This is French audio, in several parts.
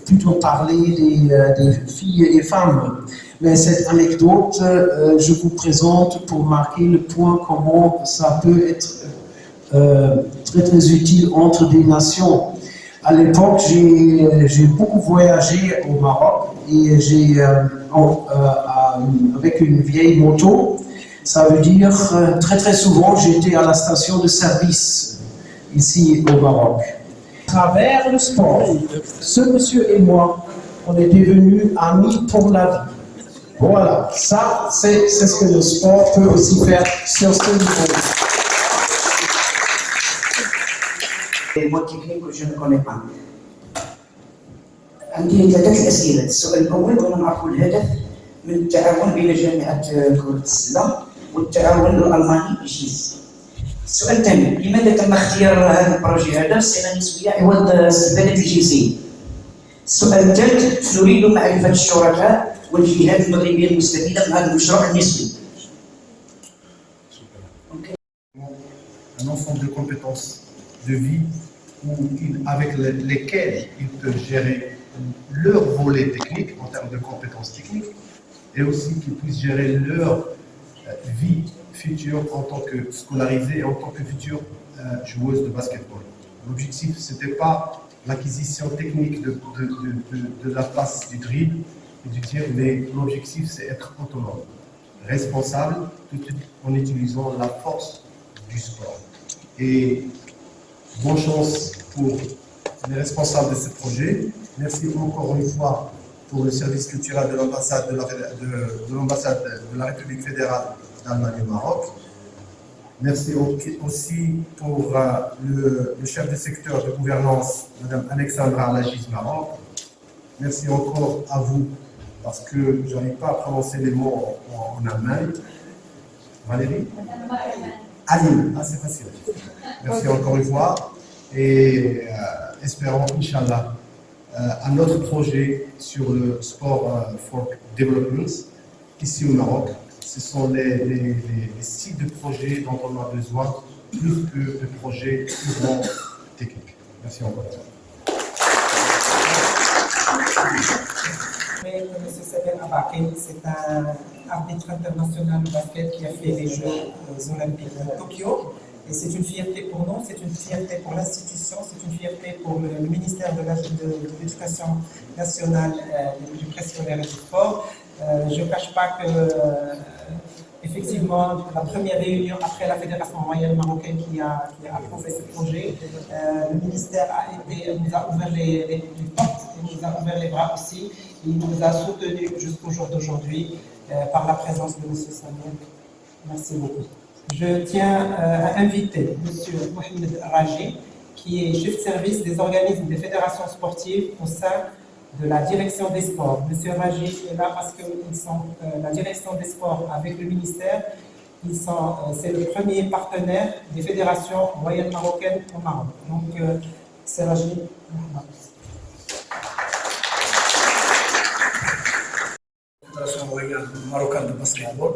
Plutôt parler des filles et femmes. Mais cette anecdote, je vous présente pour marquer le point comment ça peut être très très utile entre des nations. À l'époque, j'ai beaucoup voyagé au Maroc et avec une vieille moto, ça veut dire très très souvent j'étais à la station de service ici au Maroc. À travers le sport, ce monsieur et moi, on est devenus amis pour la vie. Voilà, ça c'est ce que le sport peut aussi faire sur ce niveau. Les mots techniques que je ne connais pas. عندي ثلاثة أسئلة. السؤال الأول هو نعرف الهدف من التعاون بين جامعة كرة السلة والتعاون الألماني جيز. السؤال الثاني، لماذا تم اختيار هذا البروجي هذا الصيغة النسبية عوض استبدال الجنسية؟ السؤال الثالث، نريد معرفة الشركاء والجهات المغربية المستفيدة من هذا المشروع النسبي. Un ensemble de compétences de vie avec lesquelles ils peuvent gérer leur volet technique en termes de compétences techniques et aussi qu'ils puissent gérer leur vie future en tant que scolarisés et en tant que futures joueuses de basketball. L'objectif, ce n'était pas l'acquisition technique de la passe du dribble et du tir, mais l'objectif, c'est être autonome, responsable, tout en utilisant la force du sport. Et bonne chance pour les responsables de ce projet. Merci encore une fois pour le service culturel de l'ambassade de la République fédérale d'Allemagne au Maroc. Merci aussi pour le chef de secteur de gouvernance, Mme Alexandra Alagiz Maroc. Merci encore à vous, parce que je n'arrive pas à prononcer les mots en Allemagne. Valérie? Aline, c'est facile. Merci encore une fois et espérons, Inch'Allah, un autre projet sur le sport for development ici au Maroc. Ce sont les sites de projets dont on a besoin plus que de projets purement techniques. Merci encore. M. Saber Abaké, c'est un arbitre international de basket qui a fait les Jeux olympiques de Tokyo. Et c'est une fierté pour nous, c'est une fierté pour l'institution, c'est une fierté pour le ministère de l'Éducation nationale, de l'éducation et du sport. Je ne cache pas que, effectivement, la première réunion après la Fédération royale marocaine qui a approuvé ce projet, le ministère nous a ouvert les portes, il nous a ouvert les bras aussi, il nous a soutenus jusqu'au jour d'aujourd'hui par la présence de M. Samuel. Merci beaucoup. Je tiens à inviter M. Mohamed Raji, qui est chef de service des organismes des fédérations sportives au sein de la direction des sports. M. Raji est là parce que la direction des sports avec le ministère, c'est le premier partenaire des fédérations royales marocaines au Maroc. Donc, c'est Raji. Fédération royale marocaine de basketball,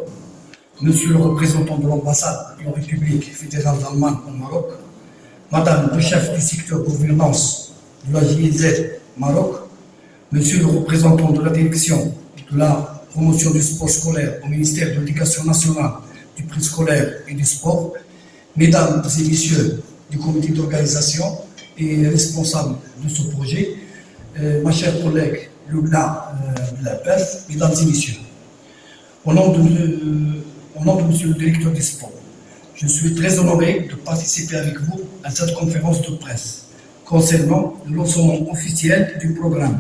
Monsieur le représentant de l'ambassade de la République fédérale d'Allemagne au Maroc, Madame le chef du secteur gouvernance de la GIZ Maroc, Monsieur le représentant de la direction de la promotion du sport scolaire au ministère de l'Éducation nationale, du préscolaire et du sport, Mesdames et Messieurs du comité d'organisation et responsables de ce projet, ma chère collègue Lugna Belapef, Mesdames et Messieurs, au nom de Monsieur le directeur des sports, je suis très honoré de participer avec vous à cette conférence de presse concernant le lancement officiel du programme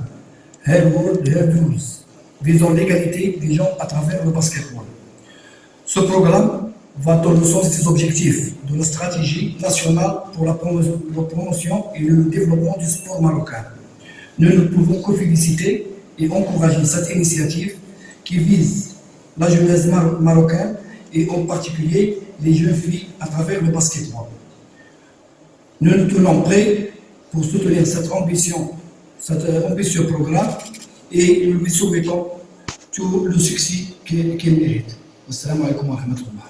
Hair World, Hair Rules, visant l'égalité des gens à travers le basketball. Ce programme va dans le sens des objectifs de la stratégie nationale pour la promotion et le développement du sport marocain. Nous ne pouvons que féliciter et encourager cette initiative qui vise la jeunesse marocaine et en particulier les jeunes filles à travers le basketball. Nous nous tenons prêts pour soutenir cet ambitieux programme et nous lui souhaitons tout le succès qu'il mérite. Assalamu alaikum wa rahmatullah.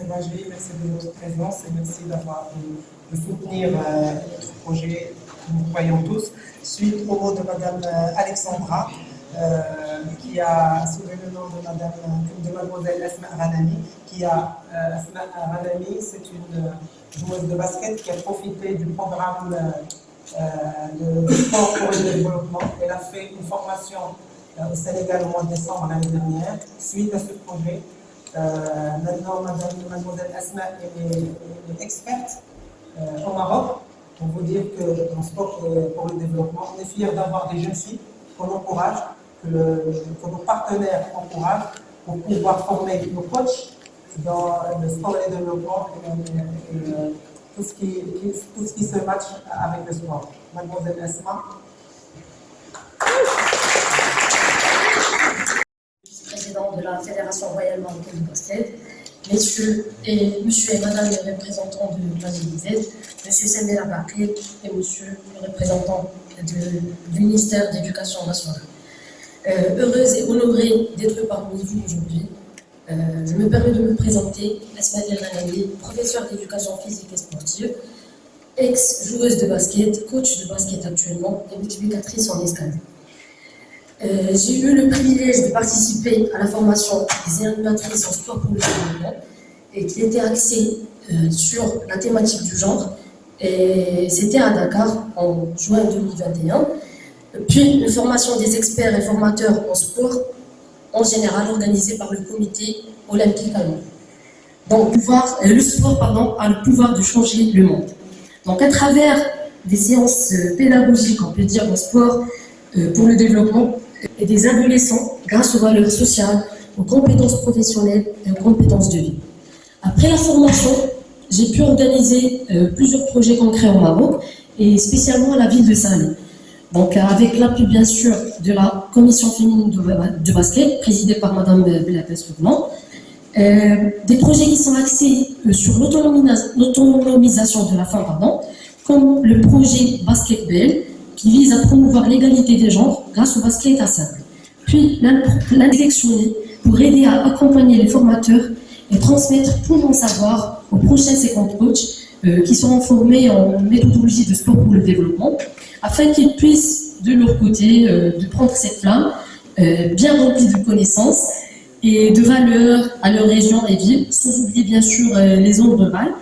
Merci de votre présence et merci de soutenir notre projet, nous croyons tous. Suite au mot de Madame Alexandra, qui a soulevé le nom de Mademoiselle Asma Ghanami, Asma Ghanami, c'est une joueuse de basket qui a profité du programme de sport pour le développement. Elle a fait une formation au Sénégal au mois de décembre l'année dernière. Suite à ce projet, maintenant Mademoiselle Asma est experte au Maroc. Pour vous dire que dans le sport pour le développement, on est fiers d'avoir des jeunes filles qu'on encourage, que nos partenaires encouragent pour pouvoir former nos coachs dans le sport et le développement et tout ce qui se match avec le sport. Mademoiselle Asma. Président de la Fédération royale marocaine de basket, monsieur et madame les représentants de la GIZ, monsieur Samir Bakri et monsieur le représentant du ministère de l'Éducation nationale. Heureuse et honorée d'être parmi vous aujourd'hui, je me permets de me présenter, Asma Ghanami, professeure d'éducation physique et sportive, ex-joueuse de basket, coach de basket actuellement et multiplicatrice en escalade. J'ai eu le privilège de participer à la formation des animatrices en sport pour le développement et qui était axée sur la thématique du genre. Et c'était à Dakar en juin 2021. Puis une formation des experts et formateurs en sport en général organisée par le comité olympique allemand. Donc le sport a le pouvoir de changer le monde. Donc à travers des séances pédagogiques, on peut dire en sport pour le développement, et des adolescents grâce aux valeurs sociales, aux compétences professionnelles et aux compétences de vie. Après la formation, j'ai pu organiser plusieurs projets concrets au Maroc et spécialement à la ville de Salé. Donc avec l'appui bien sûr de la commission féminine de basket présidée par Madame Belapes-Rouman. Des projets qui sont axés sur l'autonomisation de la femme, comme le projet Basket Belle, qui vise à promouvoir l'égalité des genres grâce au basket à 5. Puis l'insélectionner pour aider à accompagner les formateurs et transmettre tout mon savoir aux prochains 50 coachs qui seront formés en méthodologie de sport pour le développement, afin qu'ils puissent de leur côté de prendre cette flamme bien remplie de connaissances et de valeurs à leur région et ville, sans oublier bien sûr les zones rurales.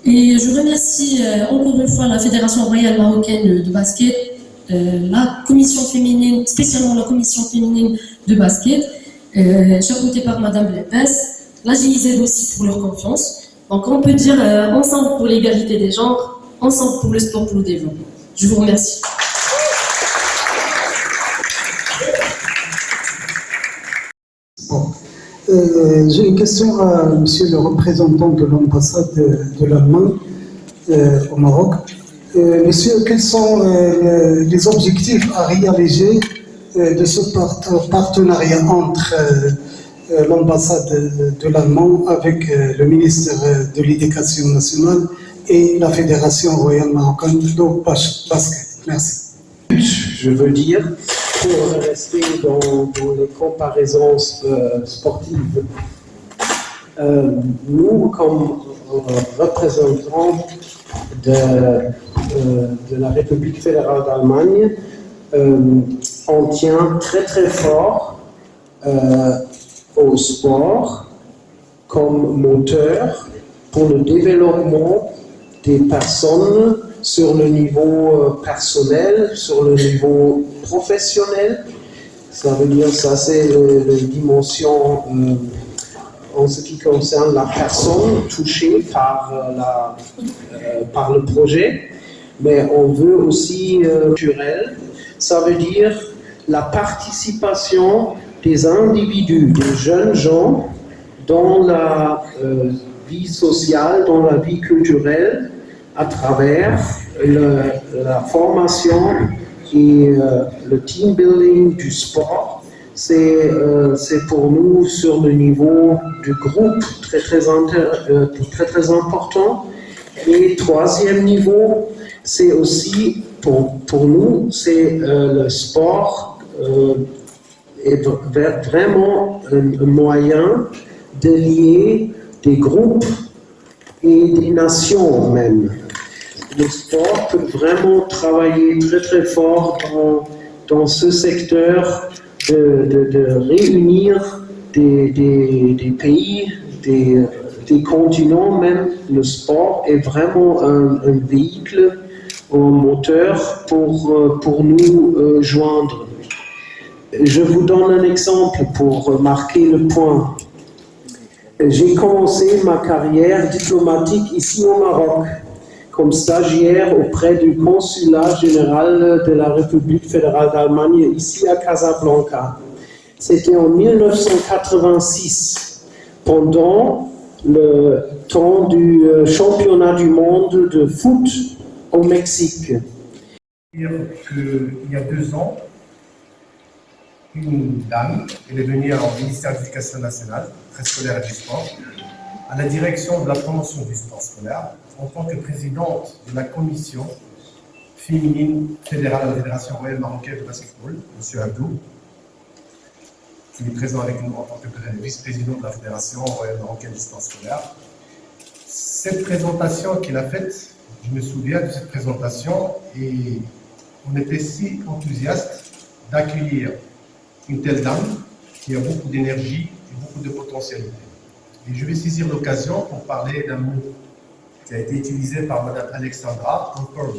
Et je remercie encore une fois la Fédération royale marocaine de basket, la commission féminine, spécialement la commission féminine de basket, chapeautée par Madame Belapes, la GIZ aussi pour leur confiance. Donc on peut dire ensemble pour l'égalité des genres, ensemble pour le sport pour le développement. Je vous remercie. J'ai une question à monsieur le représentant de l'ambassade de l'Allemagne au Maroc. Monsieur, quels sont les objectifs à réaliser de ce partenariat entre l'ambassade de l'Allemagne avec le ministère de l'Éducation nationale et la Fédération royale marocaine de basket? Merci. Je veux dire, pour rester dans les comparaisons sportives, nous, comme représentants de la République fédérale d'Allemagne, on tient très très fort au sport comme moteur pour le développement des personnes sur le niveau personnel, sur le niveau professionnel. Ça veut dire, ça c'est la dimension en ce qui concerne la personne touchée par le projet, mais on veut aussi culturel. Ça veut dire la participation des individus, des jeunes gens dans la vie sociale, dans la vie culturelle, à travers la formation et le team building du sport. C'est pour nous sur le niveau du groupe très important. Et troisième niveau, c'est aussi pour nous, c'est le sport est vraiment un moyen de lier des groupes et des nations même. Le sport peut vraiment travailler très très fort dans ce secteur de réunir des pays, des continents même. Le sport est vraiment un véhicule, un moteur pour nous joindre. Je vous donne un exemple pour marquer le point. J'ai commencé ma carrière diplomatique ici au Maroc, comme stagiaire auprès du consulat général de la République fédérale d'Allemagne, ici à Casablanca. C'était en 1986, pendant le temps du championnat du monde de foot au Mexique. Dire qu'il y a 2 ans, une dame, elle est venue au ministère de l'Éducation nationale, préscolaire et du sport, à la direction de la promotion du sport scolaire, en tant que présidente de la commission féminine fédérale de la Fédération royale marocaine de basketball, M. Abdou, qui est présent avec nous en tant que vice-président de la Fédération royale marocaine du sport scolaire. Cette présentation qu'il a faite, je me souviens de cette présentation et on était si enthousiastes d'accueillir une telle dame qui a beaucoup d'énergie et beaucoup de potentialité. Et je vais saisir l'occasion pour parler d'un mot qui a été utilisé par Mme Alexandra, empowerment.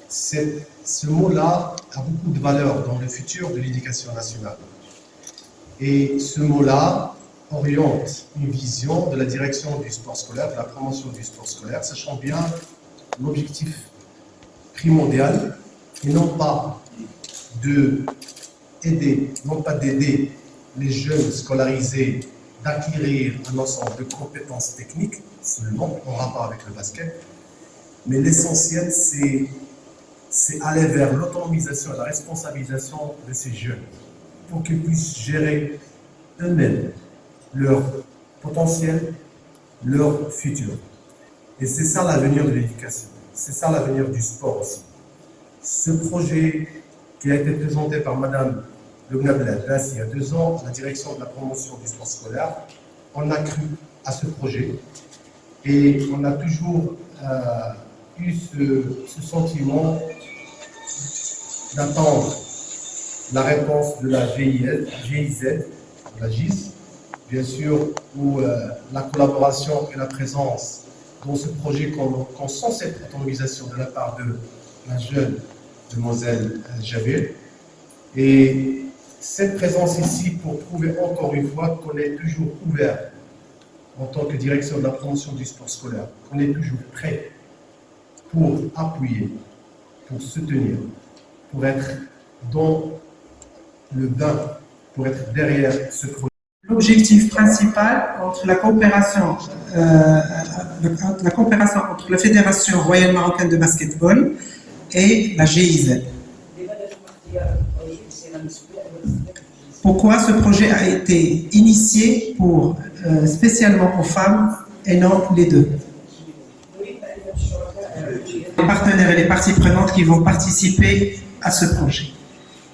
Ce mot-là a beaucoup de valeur dans le futur de l'éducation nationale. Et ce mot-là oriente une vision de la direction du sport scolaire, de la promotion du sport scolaire, sachant bien l'objectif primordial et non pas d'aider les jeunes scolarisés d'acquérir un ensemble de compétences techniques seulement en rapport avec le basket, mais l'essentiel c'est aller vers l'autonomisation et la responsabilisation de ces jeunes pour qu'ils puissent gérer eux-mêmes leur potentiel, leur futur. Et c'est ça l'avenir de l'éducation, c'est ça l'avenir du sport aussi. Ce projet qui a été présenté par Mme Lubna Belhabbas il y a 2 ans à la direction de la promotion du sport scolaire, on a cru à ce projet et on a toujours eu ce sentiment d'attendre la réponse de la GIZ, la GIZ, bien sûr, où la collaboration et la présence dans ce projet qu'on sent cette autonomisation de la part de la jeune demoiselle Jabir. Et cette présence ici pour prouver encore une fois qu'on est toujours ouvert en tant que direction de la promotion du sport scolaire, qu'on est toujours prêt pour appuyer, pour soutenir, pour être dans le bain, pour être derrière ce projet. L'objectif principal entre la coopération entre la Fédération royale marocaine de basketball et la GIZ. Pourquoi ce projet a été initié spécialement aux femmes et non les deux? Les partenaires et les parties prenantes qui vont participer à ce projet.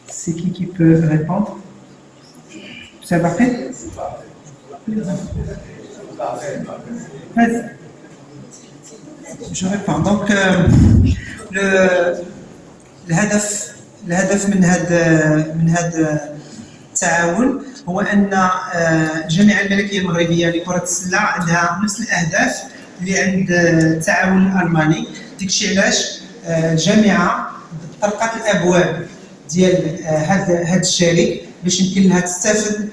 C'est qui peut répondre? C'est parfait? Je réponds. Donc, الهدف من هذا التعاون هو ان الجامعه الملكيه المغربيه لكره السله عندها نفس الاهداف اللي عند التعاون الالماني. داك الشيء علاش الجامعه طرقت الابواب ديال هذا الشريك باش يمكن لها تستافد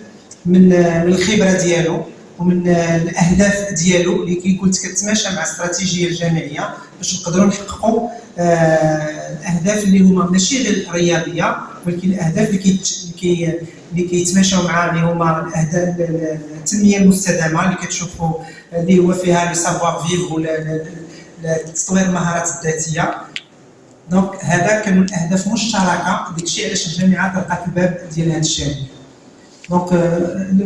من الخبره ديالو ومن الاهداف ديالو اللي كي قلت كتماشى مع الاستراتيجيه الجامعيه باش نقدروا نحققوا الاهداف اللي هما ماشي غير رياضيه ولكن الاهداف اللي كيتماشاو مع اللي هما الاهداف التنميه المستدامه اللي كتشوفوا اللي هو فيها لو سافوار فيف ولا تطوير المهارات الذاتيه. دونك هذا كانوا الاهداف مشتركه، داك الشيء علاش الجامعه طرقت الباب ديال هذا الشيء. Donc,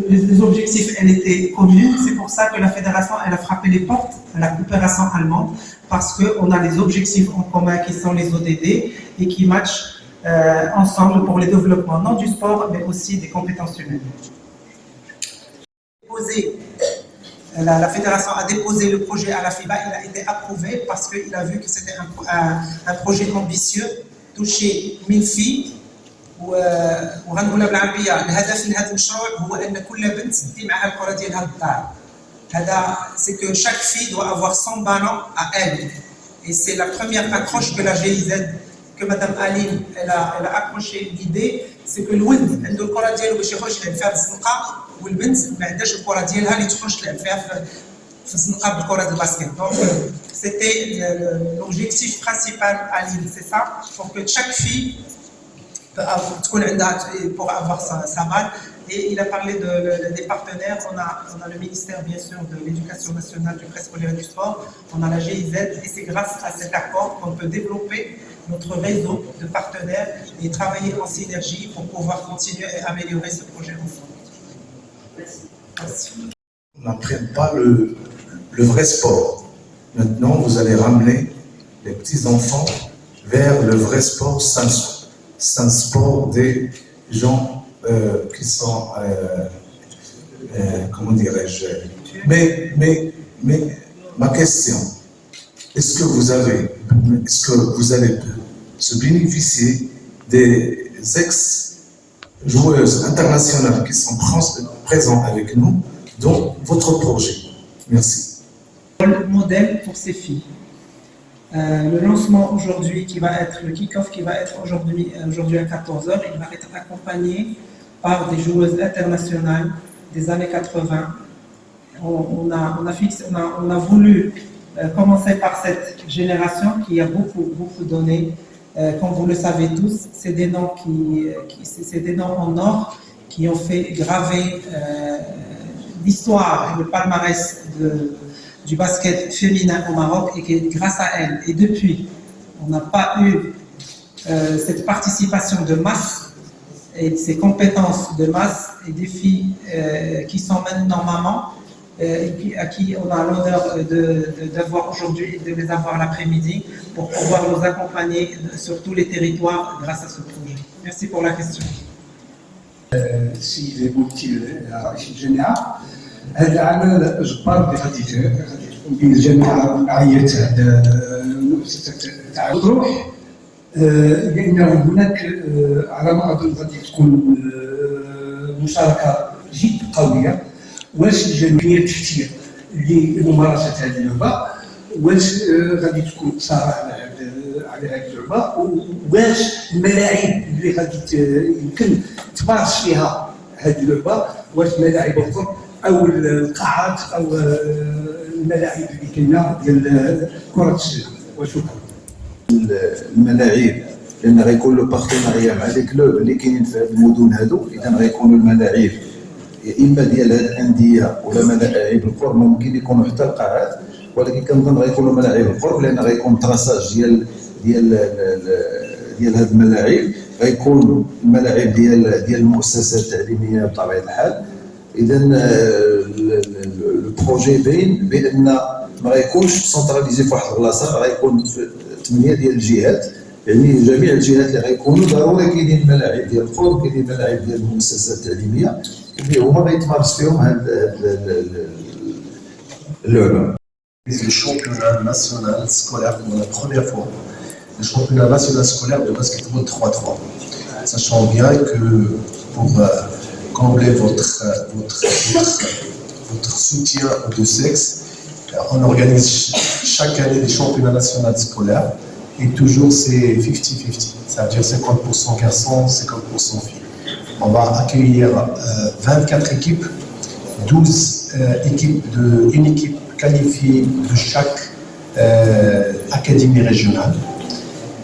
les objectifs, elles étaient communes. C'est pour ça que la fédération, elle a frappé les portes à la coopération allemande, parce qu'on a les objectifs en commun qui sont les ODD et qui matchent ensemble pour le développement, non du sport, mais aussi des compétences humaines. La fédération a déposé le projet à la FIBA, il a été approuvé parce qu'il a vu que c'était un projet ambitieux, toucher 1000 filles. وغنقولها بالعربيه الهدف من هذا المشروع هو ان كل بنت تدي معها الكره ديالها للدار. هذا c'est que chaque fille doit avoir son ballon à elle. Et c'est la première accroche que la GIZ, que Madame Aline, elle a accroché l'idée, c'est que الولد عنده الكره ديالو باش يخرج يلعب فيها في الزنقه، والبنت ما عندهاش الكره ديالها اللي تخرج تلعب فيها في الزنقه بالكره ديال الباسكت. Donc c'était l'objectif principal à Lille, c'est ça, pour que chaque fille pour avoir sa balle. Et il a parlé des partenaires. On a le ministère, bien sûr, de l'Éducation nationale, du préscolaire et du sport. On a la GIZ, et c'est grâce à cet accord qu'on peut développer notre réseau de partenaires et travailler en synergie pour pouvoir continuer et améliorer ce projet ensemble. Merci. On n'apprenne pas le vrai sport. Maintenant, vous allez ramener les petits-enfants vers le vrai sport Samsung. C'est un sport des gens qui sont, comment dirais-je, mais ma question, est-ce que vous allez se bénéficier des ex-joueuses internationales qui sont présentes avec nous dans votre projet? Merci. Modèle pour ces filles. Le lancement aujourd'hui, qui va être le kick-off, qui va être aujourd'hui à 14h, il va être accompagné par des joueuses internationales des années 80. On a voulu commencer par cette génération qui a beaucoup donné. Comme vous le savez tous, c'est des noms c'est des noms en or qui ont fait graver l'histoire et le palmarès du basket féminin au Maroc, et que grâce à elle, et depuis, on n'a pas eu cette participation de masse et ces compétences de masse, et des filles qui sont maintenant mamans, à qui on a l'honneur d'avoir aujourd'hui et de les avoir l'après-midi pour pouvoir nous accompagner sur tous les territoires grâce à ce projet. Merci pour la question. Si les motifs généraux, هذا العمل جبار اللي غادي تكون بين الجامعه والرعايه تاع مؤسسه تاع الروح، لان هناك على ما اظن غادي تكون مشاركه جد قويه. واش الجمعيه التحتيه لممارسه هذه اللعبه، واش غادي تكون صراحه على هذه اللعبه، واش الملاعب اللي غادي يمكن تمارس فيها هذه اللعبه، واش ملاعب اخرى او القاعات او الملاعب اللي كاينه ديال كره السله. وشكرا. الملاعب لان غيكون له بارتناريا مع لي كلوب اللي كاينين في هاد المدن هادو، اذا غيكونوا الملاعب اما ديال هاد الانديه ولا ملاعب القرب، ممكن يكونوا حتى القاعات، ولكن كنظن غيكونوا ملاعب القرب لان غيكون تراساج ديال هاد الملاعب، غيكون الملاعب ديال المؤسسات التعليميه بطبيعه الحال. اذا البروجي باين بان ما غيكونش سنتراليزي في واحد البلاصه، غيكون في 8 ديال الجهات، يعني جميع الجهات اللي غيكونوا ضروري كاينين الملاعب ديال القرب، كاينين الملاعب ديال المؤسسات التعليميه اللي هما غيتمارس فيهم هاد اللعبه. Le championnat national scolaire pour la première fois, le championnat national scolaire de basketball 3-3. Sachant bien que pour combler votre soutien aux deux sexes, on organise chaque année des championnats nationaux scolaires et toujours c'est 50-50, c'est-à-dire 50% garçons, 50% filles. On va accueillir 24 équipes, 12 équipes une équipe qualifiée de chaque académie régionale,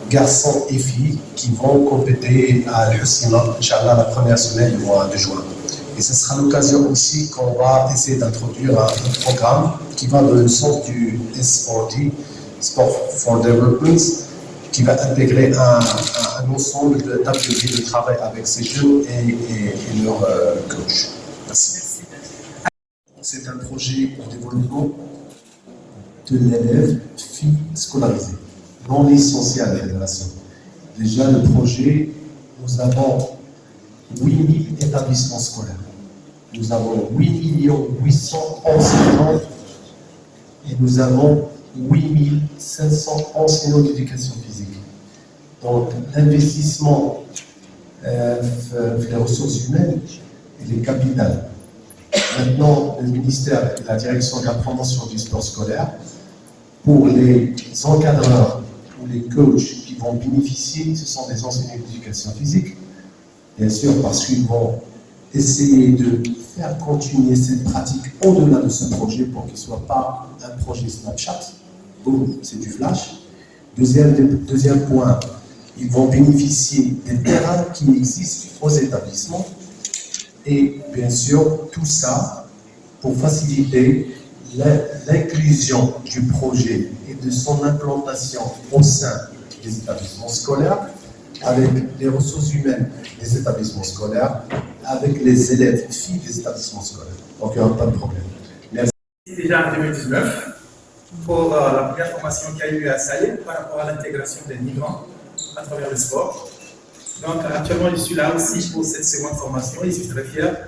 garçons et filles qui vont compéter à Al-Husina, Inch'Allah, la première semaine du mois de juin. Et ce sera l'occasion aussi qu'on va essayer d'introduire un programme qui va dans le sens du SFOD, Sport for Development, qui va intégrer un ensemble d'ateliers de travail avec ces jeunes et leurs coachs. Merci. C'est un projet pour le développement de l'élève fille scolarisée, non licenciée à la fédération. Déjà, le projet, nous avons 8000 établissements scolaires. Nous avons 8 800 enseignants et nous avons 8500 enseignants d'éducation physique. Donc, l'investissement dans les ressources humaines, il est capital. Maintenant, le ministère et la direction de la promotion du sport scolaire, pour les encadreurs ou les coachs qui vont bénéficier, ce sont des enseignants d'éducation physique, bien sûr, parce qu'ils vont essayer de faire continuer cette pratique au-delà de ce projet pour qu'il ne soit pas un projet Snapchat. Boum, c'est du flash. Deuxième point, ils vont bénéficier des terrains qui existent aux établissements. Et bien sûr, tout ça pour faciliter l'inclusion du projet et de son implantation au sein des établissements scolaires, avec les ressources humaines des établissements scolaires, avec les élèves filles des établissements scolaires. Donc il n'y aura pas de problème. Merci. Déjà en 2019, pour la première formation qu'il y a eu à Saïd par rapport à l'intégration des migrants à travers le sport. Donc actuellement, je suis là aussi pour cette seconde formation et je suis très fier.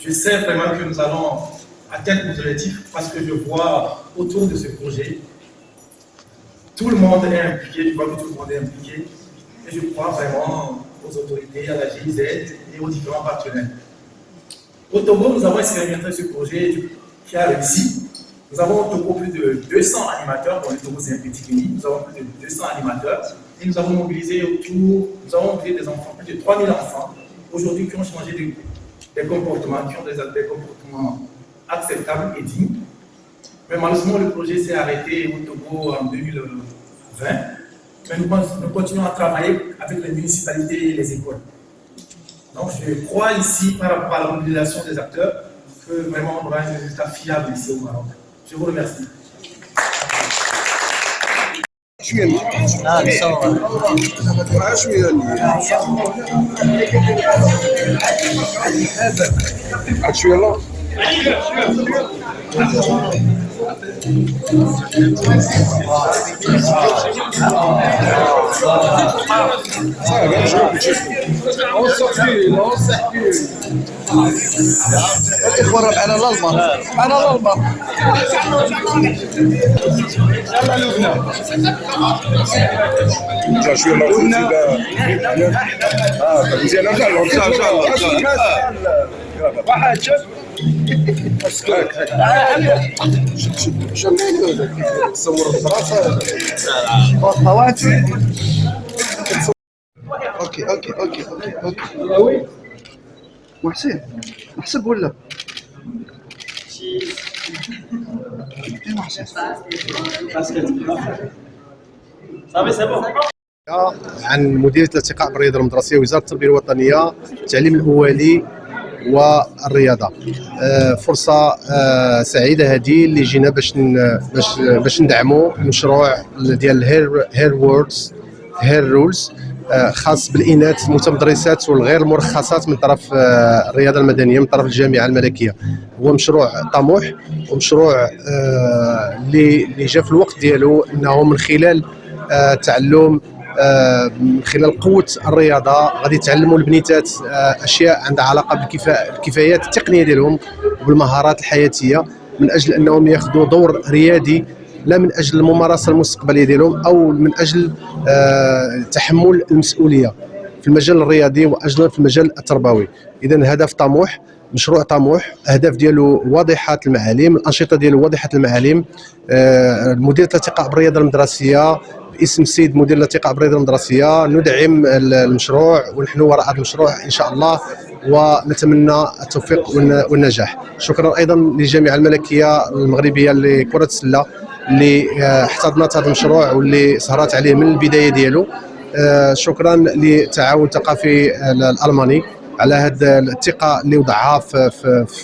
Je sais vraiment que nous allons atteindre nos objectifs parce que je vois autour de ce projet, tout le monde est impliqué, je vois que tout le monde est impliqué et je crois vraiment aux autorités, à la GIZ et aux différents partenaires. Au Togo, nous avons expérimenté ce projet qui a réussi. Nous avons au Togo plus de 200 animateurs, bon, le Togo c'est un petit pays, nous avons plus de 200 animateurs et nous avons mobilisé des enfants, plus de 3000 enfants aujourd'hui qui ont changé des comportements, qui ont des comportements acceptables et dignes. Mais malheureusement, le projet s'est arrêté au Togo en 2020. Mais nous continuons à travailler avec les municipalités et les écoles. Donc je crois ici, par rapport à la mobilisation des acteurs, que vraiment on aura un résultat fiable ici au Maroc. Je vous remercie. اوكي محسن محسب ولا عن مديرية الارتقاء بالرياضة المدرسية وزارة التربية الوطنية التعليم الأولي والرياضة. فرصة سعيدة هذه اللي جينا باش ندعموا مشروع ديال هير رولز خاص بالإناث المتمدرسات والغير المرخصات من طرف الرياضة المدنية من طرف الجامعة الملكية. هو مشروع طموح ومشروع اللي جاء في الوقت ديالو، انه من خلال تعلم من خلال قوة الرياضة غادي يتعلموا البنيتات أشياء عندها علاقة بالكفايات التقنية ديالهم وبالمهارات الحياتية، من أجل أنهم ياخذوا دور ريادي، لا من أجل الممارسة المستقبلية ديالهم أو من أجل تحمل المسؤولية في المجال الرياضي وأجل في المجال التربوي. إذا هدف طموح، مشروع طموح، أهداف ديالو واضحة المعالم، الأنشطة ديالو واضحة المعالم. مديرية الارتقاء بالرياضة المدرسية باسم السيد مدير الارتقاء بالرياضة المدرسية ندعم المشروع ونحن وراء المشروع إن شاء الله، ونتمنى التوفيق والنجاح. شكرا أيضا للجامعة الملكية المغربية لكرة السلة اللي احتضنت هذا المشروع واللي سهرات عليه من البداية ديالو. شكرا للتعاون الثقافي الألماني على هذه الثقة اللي وضعها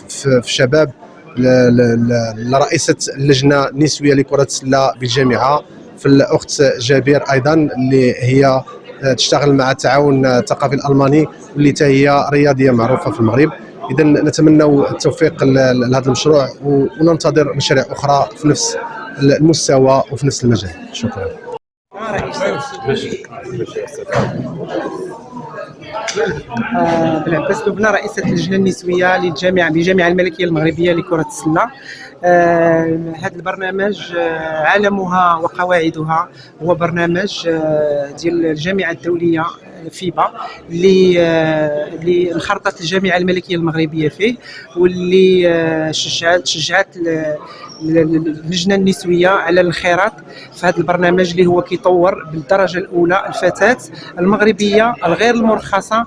في شباب لرئيسة اللجنة النسوية لكرة السلة بالجامعة في الاخت جابير ايضا اللي هي تشتغل مع التعاون الثقافي الالماني واللي حتى هي رياضيه معروفه في المغرب. اذا نتمنى التوفيق لهذا المشروع وننتظر مشاريع اخرى في نفس المستوى وفي نفس المجال. شكرا. بالعباس لبنى رئيسة اللجنة النسوية بالجامعة الملكية المغربية لكرة السلة. هذا البرنامج عالمها وقواعدها هو برنامج ديال الجامعة الدولية فيبا اللي انخرطت الجامعة الملكية المغربية فيه، واللي شجعت اللجنة النسوية على الانخراط في هذا البرنامج اللي هو كيطور بالدرجة الأولى الفتاة المغربية الغير المرخصة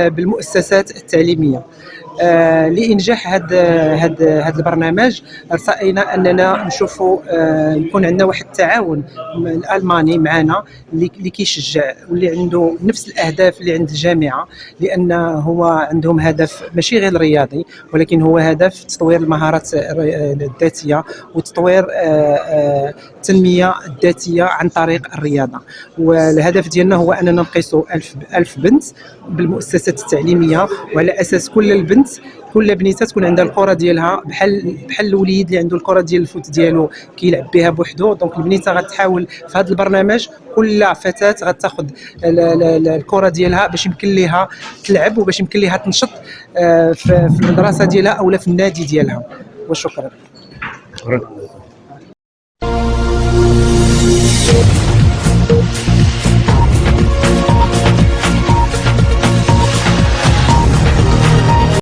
بالمؤسسات التعليمية. لإنجاح هذا البرنامج رأينا أننا نشوفوا يكون عندنا واحد التعاون الألماني معنا اللي كيشجع واللي عنده نفس الأهداف اللي عند الجامعة، لأن هو عندهم هدف ماشي غير رياضي ولكن هو هدف تطوير المهارات الذاتية وتطوير التنمية الذاتية عن طريق الرياضة. والهدف ديالنا هو أننا نقيسوا 1000 بنت بالمؤسسات التعليمية، وعلى أساس كل بنيته تكون عندها الكره ديالها بحال الوليد اللي عنده الكره ديال الفوت ديالو كيلعب بها بوحدو. دونك البنيته غتحاول في هذا البرنامج كل فتاه غتاخذ الكره ديالها باش يمكن ليها تلعب وباش يمكن ليها تنشط في المدرسه ديالها او في النادي ديالها. وشكرا.